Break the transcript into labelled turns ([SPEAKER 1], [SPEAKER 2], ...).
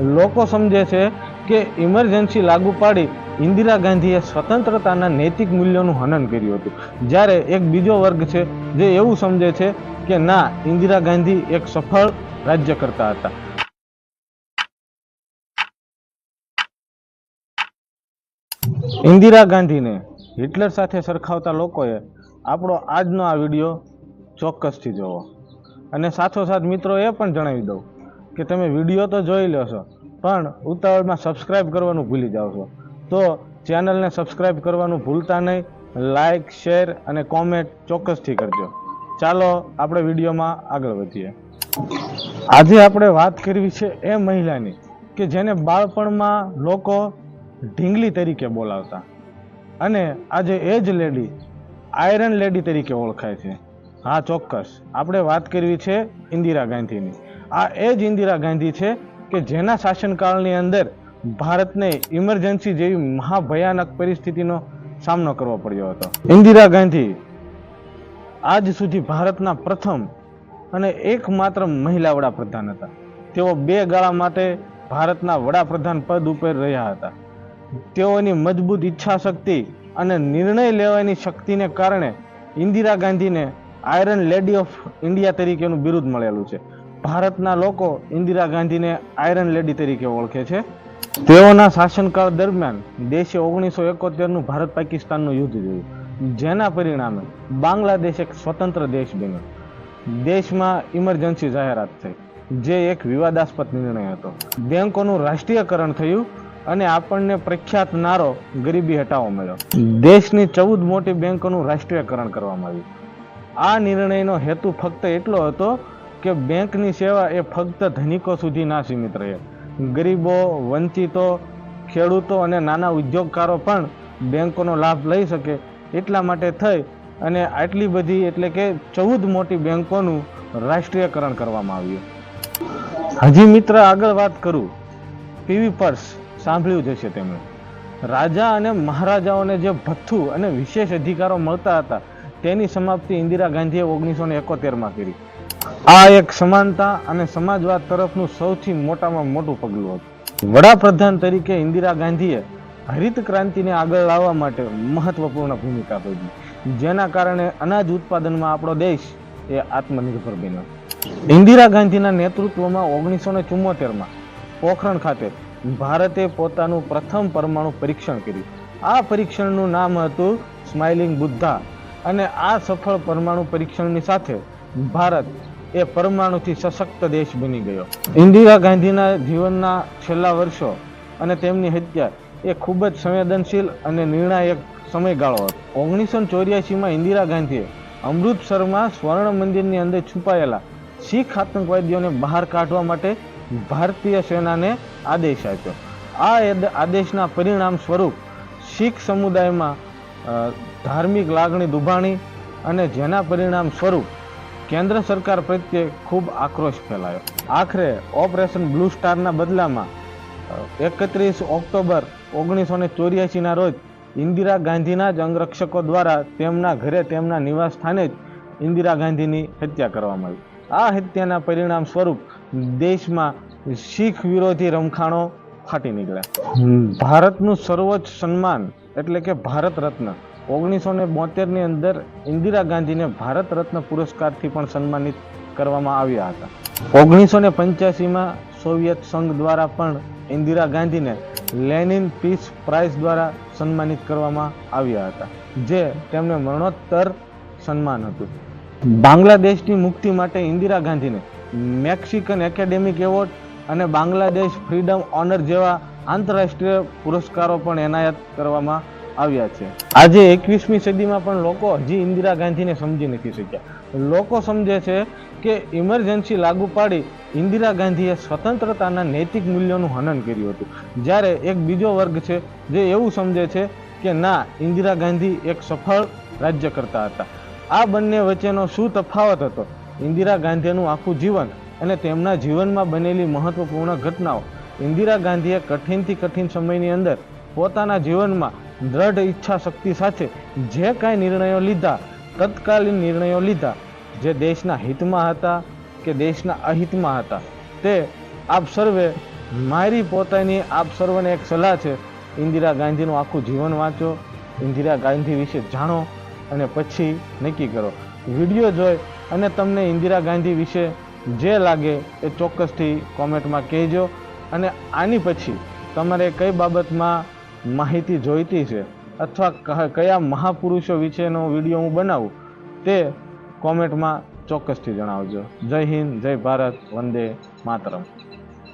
[SPEAKER 1] લોકો સમજે છે કે ઇમરજન્સી લાગુ પાડી ઇન્દિરા ગાંધીએ સ્વતંત્રતાના નૈતિક મૂલ્યોનું હનન કર્યું હતું, જ્યારે એક બીજો વર્ગ છે જે એવું સમજે છે કે ના, ઇન્દિરા ગાંધી એક સફળ રાજ્યકર્તા હતા. ઇન્દિરા ગાંધીને હિટલર સાથે સરખાવતા લોકોએ આપણો આજનો આ વિડીયો ચોક્કસથી જોવો. અને સાથોસાથ મિત્રો એ પણ જણાવી દઉં કે તમે વિડીયો તો જોઈ લો છો, પણ ઉતાવળમાં સબસ્ક્રાઇબ કરવાનું ભૂલી જાઓ છો. તો ચેનલને સબસ્ક્રાઇબ કરવાનું ભૂલતા નહીં. લાઇક, શેર અને કોમેન્ટ ચોક્કસથી કરજો. ચાલો આપણે વિડીયોમાં આગળ વધીએ. આજે આપણે વાત કરવી છે એ મહિલાની કે જેને બાળપણમાં લોકો ઢીંગલી તરીકે બોલાવતા, અને આજે એ જ લેડી આયરન લેડી તરીકે ઓળખાય છે. હા, ચોક્કસ આપણે વાત કરવી છે ઇન્દિરા ગાંધીની. આ એ જ ઇન્દિરા ગાંધી છે કે જેના શાસનકાળની અંદર ભારતને ઇમરજન્સી જેવી મહાભયાનક પરિસ્થિતિનો સામનો કરવો પડ્યો હતો. ઇન્દિરા ગાંધી આજ સુધી ભારતના પ્રથમ અને એકમાત્ર મહિલા વડાપ્રધાન હતા. તેઓ 2 ગાળા માટે ભારતના વડાપ્રધાન પદ ઉપર રહ્યા હતા. તેઓની મજબૂત ઈચ્છા શક્તિ અને નિર્ણય લેવાની શક્તિને કારણે ઇન્દિરા ગાંધીને આયરન લેડી ઓફ ઇન્ડિયા તરીકેનું બિરુદ મળેલું છે. ભારતના લોકો ઇન્દિરા ગાંધીને આયરન લેડી તરીકે ઓળખે છે. તેઓના શાસનકાળ દરમિયાન દેશે 1971નું ભારત પાકિસ્તાનનું યુદ્ધ જોયું, જેના પરિણામે બાંગ્લાદેશ એક સ્વતંત્ર દેશ બન્યો. દેશમાં ઇમરજન્સી જાહેરાત થઈ, જે એક વિવાદાસ્પદ નિર્ણય હતો. બેંકોનું રાષ્ટ્રીયકરણ થયું અને આપણને પ્રખ્યાત નારો ગરીબી હટાવો મળ્યો. દેશની 14 મોટી બેંકોનું રાષ્ટ્રીયકરણ કરવામાં આવ્યું. આ નિર્ણયનો હેતુ ફક્ત એટલો હતો કે બેંકની સેવા એ ફક્ત ધનિકો સુધી ના સીમિત રહે. ગરીબો, વંચિતો, ખેડૂતો અને નાના ઉદ્યોગકારો પણ બેંકોનો લાભ લઈ શકે એટલા માટે થઈ અને આટલી બધી એટલે કે 14 મોટી બેંકોનું રાષ્ટ્રીયકરણ કરવામાં આવ્યું. હજી મિત્ર આગળ વાત કરું, પીવી પર્સ સાંભળ્યું જ હશે તેમણે. રાજા અને મહારાજાઓને જે ભથ્થું અને વિશેષ અધિકારો મળતા હતા તેની સમાપ્તિ ઇન્દિરા ગાંધીએ 1971માં કરી. આ એક સમાનતા અને સમાજવાદ તરફનું સૌથી મોટામાં મોટું પગલું હતું. વડાપ્રધાન તરીકે ઇન્દિરા ગાંધીએ હરિત ક્રાંતિને આગળ લાવવા માટે મહત્વપૂર્ણ ભૂમિકા ભજવી, જેના કારણે અનાજ ઉત્પાદનમાં આપણો દેશ એ આત્મનિર્ભર બન્યો. ઇન્દિરા ગાંધીના નેતૃત્વમાં 1974માં પોખરણ ખાતે ભારતે પોતાનું પ્રથમ પરમાણુ પરીક્ષણ કર્યું. આ પરીક્ષણનું નામ હતું સ્માઇલિંગ બુદ્ધા, અને આ સફળ પરમાણુ પરીક્ષણની સાથે ભારત એ પરમાણુથી સશક્ત દેશ બની ગયો. ઇન્દિરા ગાંધીના જીવનના છેલ્લા વર્ષો અને તેમની હત્યા એ ખૂબ જ સંવેદનશીલ અને નિર્ણાયક સમયગાળો હતો. 1984માં ઇન્દિરા ગાંધીએ અમૃતસરમાં સ્વર્ણ મંદિરની અંદર છુપાયેલા શીખ આતંકવાદીઓને બહાર કાઢવા માટે ભારતીય સેનાને આદેશ આપ્યો. આ આદેશના પરિણામ સ્વરૂપ શીખ સમુદાયમાં ધાર્મિક લાગણી દુભાણી અને જેના પરિણામ સ્વરૂપ કેન્દ્ર સરકાર પ્રત્યે ખૂબ આક્રોશ ફેલાયો. આખરે ઓપરેશન બ્લુ સ્ટારના બદલામાં 31 ઓક્ટોબર 1984ના રોજ ઇન્દિરા ગાંધીના જ અંગરક્ષકો દ્વારા તેમના ઘરે, તેમના નિવાસ સ્થાને જ ઇન્દિરા ગાંધીની હત્યા કરવામાં આવી. આ હત્યાના પરિણામ સ્વરૂપ દેશમાં શીખ વિરોધી રમખાણો ફાટી નીકળ્યા. ભારતનું સર્વોચ્ચ સન્માન એટલે કે ભારત રત્ન 1972ની અંદર ઇન્દિરા ગાંધીને ભારત રત્ન પુરસ્કારથી પણ સન્માનિત કરવામાં આવ્યા હતા. 1985માં સોવિયત સંઘ દ્વારા પણ ઇન્દિરા ગાંધીને લેનિન પીસ પ્રાઇઝ દ્વારા સન્માનિત કરવામાં આવ્યા હતા, જે તેમને મરણોત્તર સન્માન હતું. બાંગ્લાદેશની મુક્તિ માટે ઇન્દિરા ગાંધીને મેક્સિકન એકેડેમિક એવોર્ડ અને બાંગ્લાદેશ ફ્રીડમ ઓનર જેવા આંતરરાષ્ટ્રીય પુરસ્કારો પણ એનાયત કરવામાં આવ્યા છે. આજે 21મી સદીમાં પણ લોકો હજી ઇન્દિરા ગાંધીને સમજી નથી શક્યા. લોકો સમજે છે કે ઇમરજન્સી લાગુ પાડી ઇન્દિરા ગાંધીએ સ્વતંત્રતાના નૈતિક મૂલ્યોનું હનન કર્યું હતું, જ્યારે એક બીજો વર્ગ છે જે એવું સમજે છે કે ના, ઇન્દિરા ગાંધી એક સફળ રાજ્યકર્તા હતા. આ બંને વચ્ચેનો શું તફાવત હતો? ઇન્દિરા ગાંધીનું આખું જીવન અને તેમના જીવનમાં બનેલી મહત્વપૂર્ણ ઘટનાઓ. ઇન્દિરા ગાંધીએ કઠિનથી કઠિન સમયની અંદર પોતાના જીવનમાં દ્રઢ ઈચ્છા શક્તિ સાથે જે કાંઈ નિર્ણયો લીધા, તત્કાલીન નિર્ણયો લીધા, જે દેશના હિતમાં હતા કે દેશના અહિતમાં હતા, તે આપ સર્વે મારી પોતાની આપ સર્વને એક સલાહ છે, ઇન્દિરા ગાંધીનું આખું જીવન વાંચો, ઇન્દિરા ગાંધી વિશે જાણો અને પછી નક્કી કરો. વિડીયો જોઈ અને તમને ઇન્દિરા ગાંધી વિશે જે લાગે એ ચોક્કસથી કોમેન્ટમાં કહેજો. અને આની પછી તમારે કઈ બાબતમાં માહિતી જોઈતી છે અથવા કયા મહાપુરુષો વિશેનો વિડીયો હું બનાવું તે કોમેન્ટમાં ચોક્કસથી જણાવજો. જય હિન્દ, જય ભારત, વંદે માતરમ.